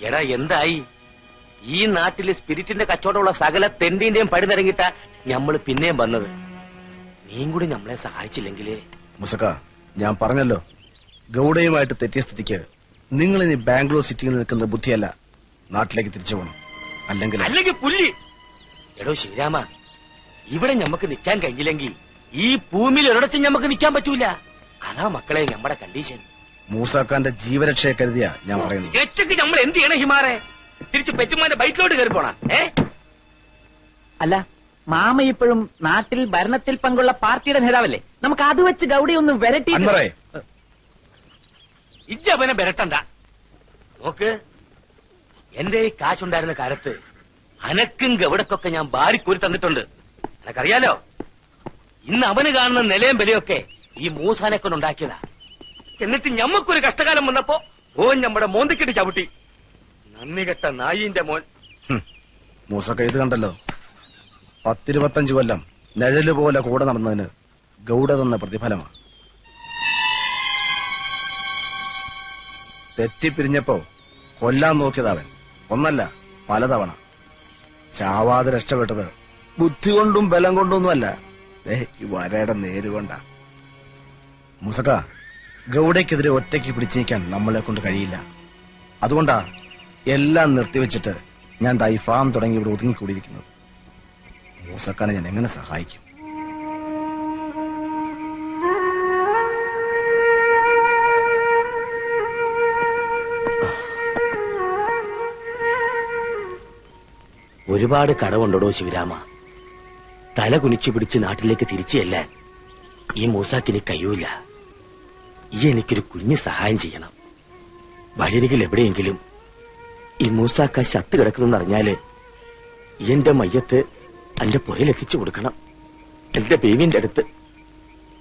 എടാ എന്തായി? ഈ നാട്ടില് സ്പിരിറ്റിന്റെ കച്ചവടമുള്ള സകല തെണ്ടിന്റെയും പടി നിറങ്ങിട്ട ഞമ്മള് പിന്നെയും വന്നത്. നീയും കൂടി നമ്മളെ സഹായിച്ചില്ലെങ്കിലേ. മുസക്ക, ഞാൻ പറഞ്ഞല്ലോ, ഗൗഡയുമായിട്ട് തെറ്റിയ സ്ഥിതിക്ക് നിങ്ങൾ ഇനി ബാംഗ്ലൂർ സിറ്റിയിൽ നിൽക്കുന്ന ബുദ്ധിയല്ല, നാട്ടിലേക്ക് തിരിച്ചു പോകണം. അല്ലെങ്കിൽ പുല്ലി. എടോ ശ്രീരാമ, ഇവിടെ ഞമ്മക്ക് നിൽക്കാൻ കഴിഞ്ഞില്ലെങ്കിൽ ഈ ഭൂമിയിൽ ഒരിടത്തും ഞമ്മക്ക് നിൽക്കാൻ പറ്റൂല. അതാ മക്കളെ നമ്മുടെ കണ്ടീഷൻ. മൂസാക്കാന്റെ ജീവരക്ഷയെ കരുതിയാ ഞാൻ പറയുന്നത്. രക്ഷയ്ക്ക് നമ്മൾ എന്ത് ചെയ്യണം ഹിമാറെ? തിരിച്ച് പെറ്റുമാന്റെ ബൈക്കിലോട്ട് കയറി പോണ? അല്ല, മാമ ഇപ്പോഴും നാട്ടിൽ ഭരണത്തിൽ പങ്കുള്ള പാർട്ടിയുടെ നേതാവല്ലേ? നമുക്ക് അത് വെച്ച് ഗൗഡി ഒന്ന് വരട്ടി. ഇജ്ജവനെ വരട്ടണ്ട. നോക്ക്, എന്റെ ഈ കാശുണ്ടായിരുന്ന കാലത്ത് അനക്കും ഗൗഡക്കൊക്കെ ഞാൻ ബാരിക്കോരി തന്നിട്ടുണ്ട്. എനക്കറിയാലോ. ഇന്ന് അവന് കാണുന്ന നിലയും വിലയൊക്കെ ഈ മൂസാനെ കൊണ്ടുണ്ടാക്കിയതാ. എന്നിട്ട് ഞമ്മക്കൊരു കഷ്ടകാലം വന്നപ്പോ ഓൻ നമ്മുടെ മോന്തിക്കെട്ടി ചവിട്ടി. നന്ദി കെട്ട നായിന്റെ മോൻ. മൂസക്ക ഇത് കണ്ടല്ലോ, 10-25 കൊല്ലം നിഴല് പോലെ കൂടെ നടന്നതിന് ഗൗഡ തന്ന പ്രതിഫലമാണ്. തെറ്റിപ്പിരിഞ്ഞപ്പോ കൊല്ലാൻ നോക്കിയതവൻ ഒന്നല്ല പലതവണ. ചാവാതെ രക്ഷപ്പെട്ടത് ബുദ്ധി കൊണ്ടും ബലം കൊണ്ടൊന്നുമല്ല, ഈ വരയുടെ നേരുകൊണ്ടാ. മുസക്ക, ഗൗഡയ്ക്കെതിരെ ഒറ്റയ്ക്ക് പിടിച്ചിരിക്കാൻ നമ്മളെ കൊണ്ട് കഴിയില്ല. അതുകൊണ്ടാ എല്ലാം നിർത്തിവെച്ചിട്ട് ഞാൻ ഈ ഫാം തുടങ്ങി ഇവിടെ ഒതുങ്ങിക്കൂടിയിരിക്കുന്നത്. മൂസക്കാനെ ഞാൻ എങ്ങനെ സഹായിക്കും? ഒരുപാട് കടവുണ്ടോ ശിവരാമ? തല കുനിച്ചു പിടിച്ച് നാട്ടിലേക്ക് തിരിച്ചെല്ലാൻ ഈ മൂസാക്കിന് കഴിയൂല. ഈ എനിക്കൊരു കുഞ്ഞു സഹായം ചെയ്യണം. വഴിയരികിൽ എവിടെയെങ്കിലും ഈ മൂസാക്ക ശത്ത് കിടക്കുന്നെന്ന് അറിഞ്ഞാല് എന്റെ മയ്യത്ത് എന്റെ പുറയിലെത്തിച്ചു കൊടുക്കണം. എന്റെ ബേബിന്റെ അടുത്ത്,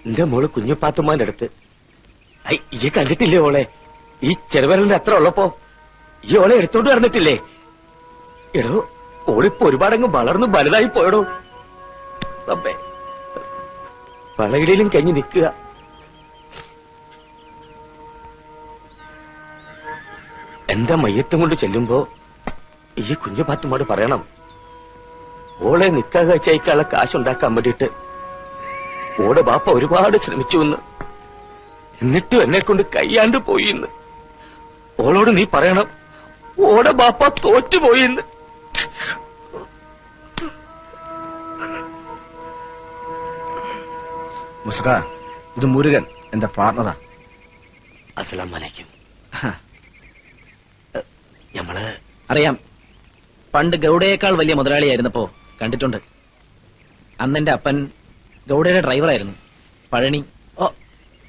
എന്റെ മോള് കുഞ്ഞുപാത്തുമാന്റെ അടുത്ത്. ഈ കണ്ടിട്ടില്ലേ ഓളെ? ഈ ചെറുവരലിന്റെ അത്ര ഉള്ളപ്പോ ഈ ഓളെ എടുത്തോണ്ട് വന്നിട്ടില്ലേ? എടോ, ഓളിപ്പോ ഒരുപാടങ്ങ് വളർന്നു വലുതായി പോയടോ. അപ്പേ വളയിലും കഴിഞ്ഞ് നിൽക്കുക. എന്റെ മയ്യത്തും കൊണ്ട് ചെല്ലുമ്പോ ഈ കുഞ്ഞു പാത്തുമാട് പറയണം, ഓളെ നിക്കാ കഴിച്ചയക്കാനുള്ള കാശുണ്ടാക്കാൻ വേണ്ടിയിട്ട് ഓടെ ബാപ്പ ഒരുപാട് ശ്രമിച്ചു എന്ന്, എന്നിട്ടും എന്നെ കൊണ്ട് കയ്യാണ്ട് പോയി എന്ന്. ഓളോട് നീ പറയണം, ഓടെ ബാപ്പ തോറ്റുപോയി എന്ന്. മുസക്ക, ഇത് മുരുകൻ, എന്റെ പാർട്ണറാ. അസ്സലാമു അലൈക്കും. ഞമ്മള് അറിയാം, പണ്ട് ഗൗഡയേക്കാൾ വലിയ മുതലാളിയായിരുന്നപ്പോ കണ്ടിട്ടുണ്ട്. അന്നെന്റെ അപ്പൻ ഗൗഡയുടെ ഡ്രൈവറായിരുന്നു, പഴനി.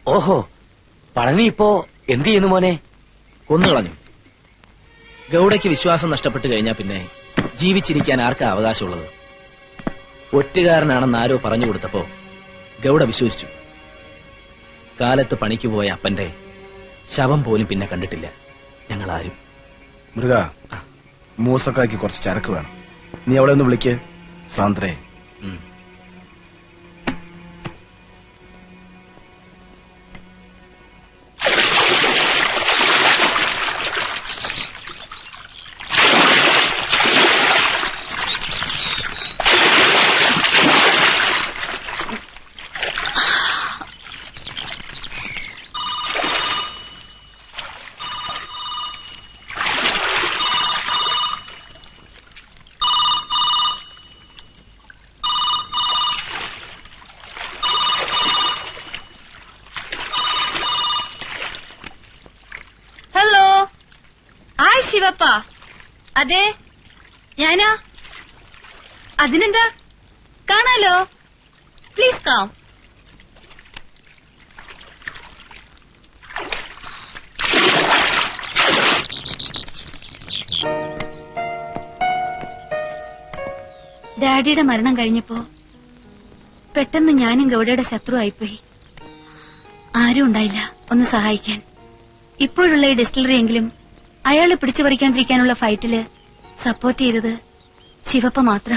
ഓഹോ, പഴനി ഇപ്പോ എന്ത് ചെയ്യുന്നു മോനെ? കൊന്നുകളഞ്ഞു. ഗൗഡയ്ക്ക് വിശ്വാസം നഷ്ടപ്പെട്ടു കഴിഞ്ഞാൽ പിന്നെ ജീവിച്ചിരിക്കാൻ ആർക്കാ അവകാശമുള്ളത്? ഒറ്റുകാരനാണെന്ന് ആരോ പറഞ്ഞു കൊടുത്തപ്പോ ഗൗഡ വിശ്വസിച്ചു. കാലത്ത് പണിക്ക് പോയ അപ്പന്റെ ശവം പോലും പിന്നെ കണ്ടിട്ടില്ല ഞങ്ങളാരും. മുരുക, മൂസക്കായ്ക്ക് കുറച്ച് ചരക്ക് വേണം. നീ അവളെ ഒന്ന് വിളിക്ക്. സാന്ദ്രേ. ശിവപ്പ, അതെ ഞാനാ. അതിനെന്താ, കാണാലോ. Please come. ഡാഡിയുടെ മരണം കഴിഞ്ഞപ്പോ പെട്ടെന്ന് ഞാനും ഗൗഡയുടെ ശത്രുവായിപ്പോയി. ആരും ഉണ്ടായില്ല ഒന്ന് സഹായിക്കാൻ. ഇപ്പോഴുള്ള ഈ ഡിസ്റ്റിലറി എങ്കിലും അയാളെ പിടിച്ചു പറിക്കാണ്ടിരിക്കാനുള്ള ഫൈറ്റില് സപ്പോർട്ട് ചെയ്തത് ശിവപ്പ മാത്ര.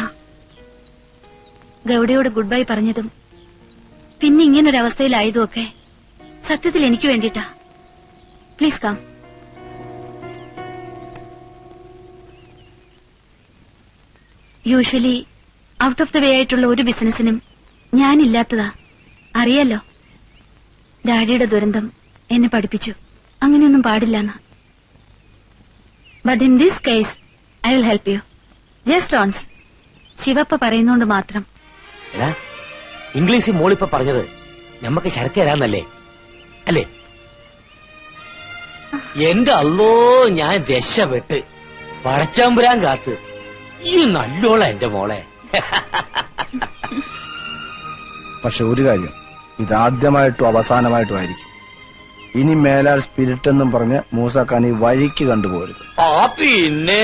ഗൗഡയോട് ഗുഡ് ബൈ പറഞ്ഞതും പിന്നെ ഇങ്ങനൊരവസ്ഥയിലായതും ഒക്കെ സത്യത്തിൽ എനിക്ക് വേണ്ടിട്ടാ. Please come. Usually out of the way ആയിട്ടുള്ള ഒരു ബിസിനസിനും ഞാനില്ലാത്തതാ. അറിയാലോ, ഡാഡിയുടെ ദുരന്തം എന്നെ പഠിപ്പിച്ചു അങ്ങനെയൊന്നും പാടില്ലെന്ന്. But in this case I will help you. Just once. Shivappa പറയുന്നോണ്ട് മാത്രം. എടാ, ഇംഗ്ലീഷിൽ മോളിപ്പ പറഞ്ഞത് നമ്മക്ക് ശരക്കരാന്നല്ലേ അല്ലേ? എന്റെ അല്ലോ, ഞാൻ രക്ഷപ്പെട്ട് പഴച്ചാമ്പുരാൻ കാത്ത്. ഈ നല്ലോള എന്റെ മോളെ. പക്ഷെ ഒരു കാര്യം, ഇതാദ്യമായിട്ടും അവസാനമായിട്ടും ആയിരിക്കും. ഇനി മേലാൽ സ്പിരിറ്റ് എന്നും പറഞ്ഞ് മൂസാക്കാൻ ഈ വഴിക്ക് കണ്ടുപോരുത്. ആ പിന്നെ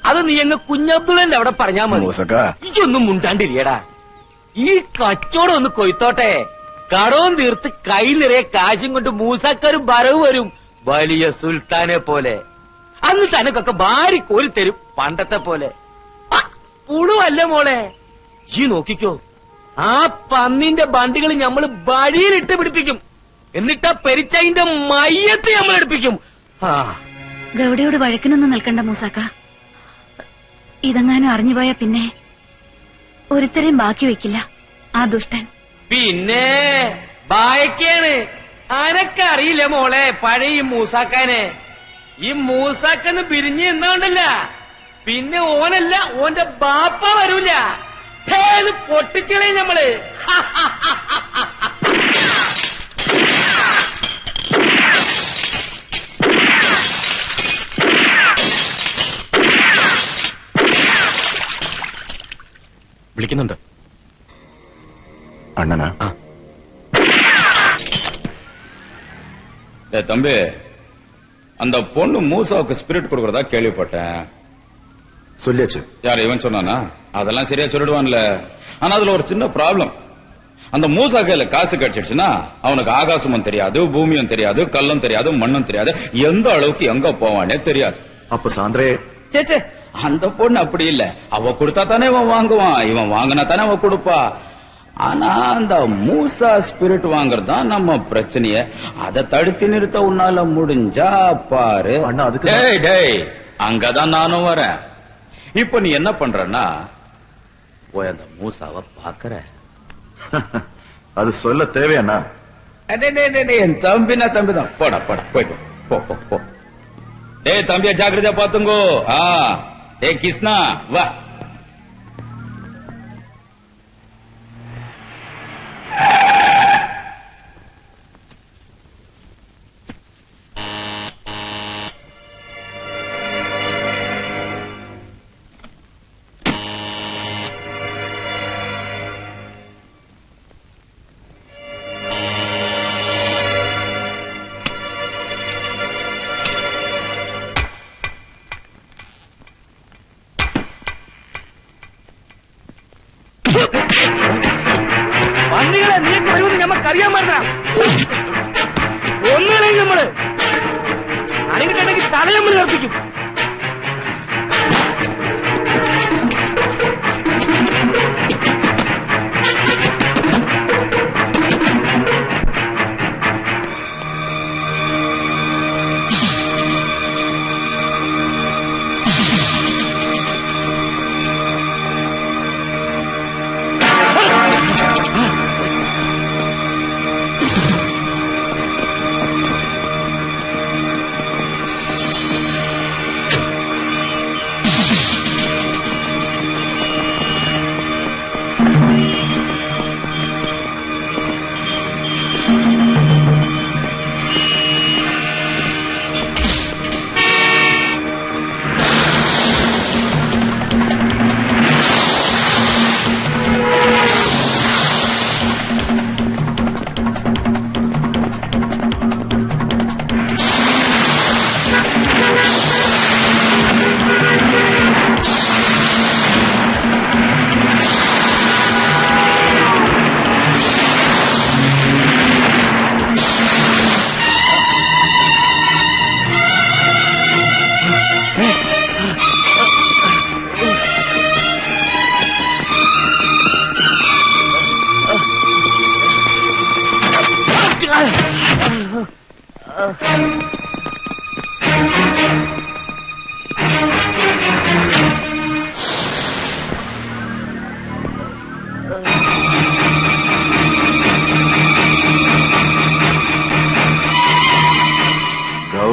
അത് നീ അങ്ങ് കുഞ്ഞബ്ദുള്ളന്റെ അവിടെ പറഞ്ഞാ മതി. മൂസക്ക, ഇതൊന്നും മുണ്ടാണ്ടിരിയടാ. ഈ കച്ചവടം ഒന്ന് കൊയ്ത്തോട്ടെ. കടവും തീർത്ത് കൈ നിറയെ കാശും കൊണ്ട് മൂസാക്കാരും വരവ് വരും വലിയ സുൽത്താനെ പോലെ. അന്ന് തനക്കൊക്കെ ഭാര്യ കോരി തരും പണ്ടത്തെ പോലെ. പുളുവല്ല മോളെ. ഈ നോക്കിക്കോ, ആ പന്നിന്റെ ബണ്ടികൾ ഞമ്മള് വഴിയിലിട്ട് പിടിപ്പിക്കും. എന്നിട്ടാ പെരിച്ചതിന്റെ മയ്യത്ത് നമ്മൾ എടുപ്പിക്കും. ഗൗഡയോട് വഴക്കിനൊന്നും നിൽക്കണ്ട മൂസാക്ക. ഇതെങ്ങാനും അറിഞ്ഞുപോയാ പിന്നെ ഒരുത്തരെയും ബാക്കി വെക്കില്ല ആ ദുഷ്ടൻ. പിന്നെ ബായക്കാണ്. അനക്കറിയില്ല മോളെ പഴയ മൂസാക്കാനെ. ഈ മൂസാക്കെന്ന് പിരിഞ്ഞ് എന്നോണ്ടല്ല, പിന്നെ ഓനല്ല ഓന്റെ ബാപ്പ വരൂല. പൊട്ടിച്ചളയും നമ്മള്. വിളിക്കുന്നുണ്ട്. அண்ணனா தம்பி, அந்த பொண்ணு மூசாவுக்கு ஸ்பிரிட் கொடுக்கறதா கேள்விப்பட்டேன். சொல்லியாச்சு. யார் இவன் சொன்னானா? அதெல்லாம் சரியா சொல்லிடுவான்ல. ஆனா அதுல ஒரு சின்ன ப்ராப்ளம். அந்த மூசா கையில காசு கிடைச்சிடுச்சுன்னா அவனுக்கு ஆகாசமும் தெரியாது, பூமியும் தெரியாது, கல்லும் தெரியாது, மண்ணும் தெரியாது, எந்த அளவுக்கு எங்க போவானே தெரியாது. அப்ப சாந்திரே சேச்சே, அந்த பொண்ணு அப்படி இல்ல. அவ கொடுத்தா தானே இவன் வாங்குவான், இவன் வாங்கினா தானே அவ கொடுப்பா. ஆனா அந்த மூசா ஸ்பிரிட் வாங்குறதுதான் நம்ம பிரச்சனைய. அதை தடுத்து நிறுத்த உன்னால முடிஞ்சா பாரு. அண்ணா, அதுக்கு டேய் டேய், அங்கதான் நானும் வரேன். இப்ப நீ என்ன பண்றன்னா, போய் அந்த மூசாவை பாக்குற. அது சொல்ல தேவையண்ணா. என் தம்பினா தம்பிதான். போடா போடா, போயிட்டு போ போ போ. டேய் தம்பியா, ஜாக்கிரதையா பாத்துங்கோ. டேய் கிருஷ்ணா, வா. പന്നികളെ നീ കഴിവെന്ന് ഞമ്മക്കറിയാൻ പറഞ്ഞ ഒന്നുകളെയും നമ്മള് അണിങ്ങിട്ടുണ്ടെങ്കിൽ തല നമ്മൾ കർപ്പിക്കും.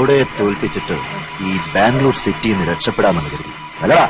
ഗൗഡയെ തോൽപ്പിച്ചിട്ട് ഈ ബാംഗ്ലൂർ സിറ്റിയിൽ നിന്ന് രക്ഷപ്പെടാമെന്ന് കരുതി അല്ലടാ